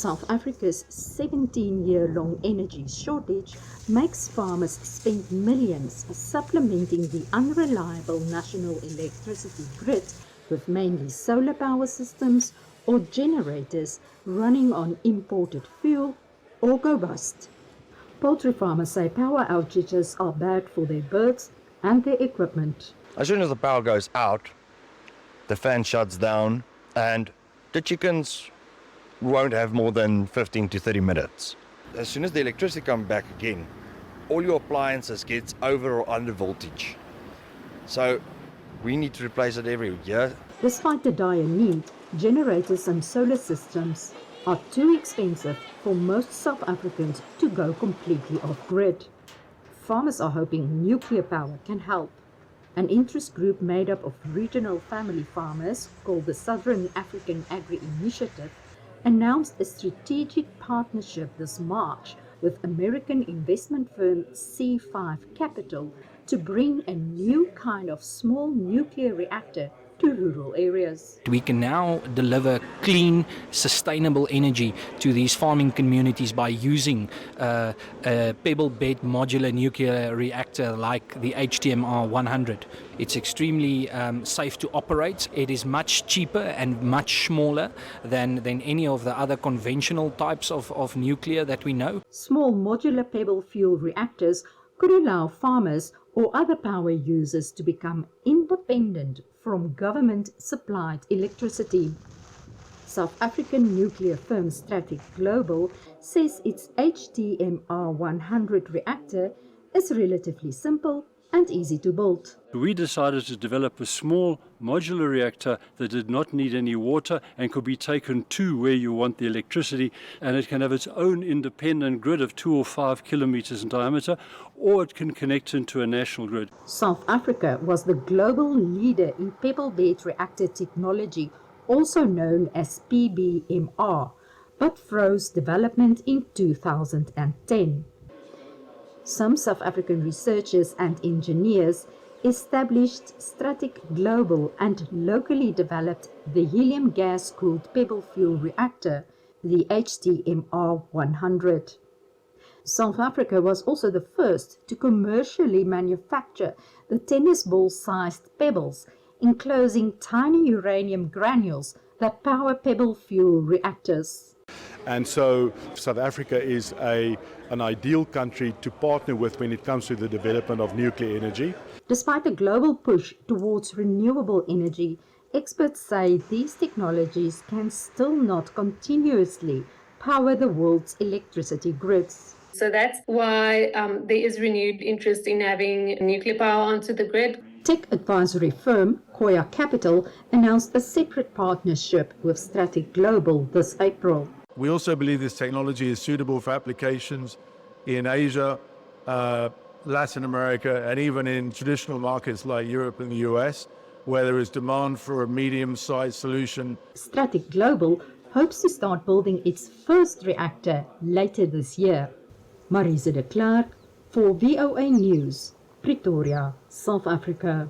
South Africa's 17-year-long energy shortage makes farmers spend millions supplementing the unreliable national electricity grid with mainly solar power systems or generators running on imported fuel or go bust. Poultry farmers say power outages are bad for their birds and their equipment. As soon as the power goes out, the fan shuts down and the chickens won't have more than 15 to 30 minutes. As soon as the electricity comes back again, all your appliances gets over or under voltage. So we need to replace it every year. Despite the dire need, generators and solar systems are too expensive for most South Africans to go completely off-grid. Farmers are hoping nuclear power can help. An interest group made up of regional family farmers called the Southern African Agri-Initiative announced a strategic partnership this March with American investment firm C5 Capital to bring a new kind of small nuclear reactor to rural areas. We can now deliver clean, sustainable energy to these farming communities by using a pebble bed modular nuclear reactor like the HTMR 100. It's extremely safe to operate. It is much cheaper and much smaller than any of the other conventional types of nuclear that we know. Small modular pebble fuel reactors could allow farmers or other power users to become independent from government-supplied electricity. South African nuclear firm Stratic Global says its HTMR 100 reactor is relatively simple and easy to build. We decided to develop a small modular reactor that did not need any water and could be taken to where you want the electricity, and it can have its own independent grid of 2 or 5 kilometers in diameter, or it can connect into a national grid. South Africa was the global leader in pebble bed reactor technology, also known as PBMR, but froze development in 2010. Some South African researchers and engineers established Stratic Global and locally developed the helium gas-cooled pebble fuel reactor, the HTMR 100. South Africa was also the first to commercially manufacture the tennis ball-sized pebbles, enclosing tiny uranium granules that power pebble fuel reactors. And so South Africa is an ideal country to partner with when it comes to the development of nuclear energy. Despite the global push towards renewable energy, experts say these technologies can still not continuously power the world's electricity grids. So that's why there is renewed interest in having nuclear power onto the grid. Tech advisory firm Koya Capital announced a separate partnership with Stratic Global this April. We also believe this technology is suitable for applications in Asia, Latin America, and even in traditional markets like Europe and the US, where there is demand for a medium-sized solution. Stratic Global hopes to start building its first reactor later this year. Marise de Klerk for VOA News, Pretoria, South Africa.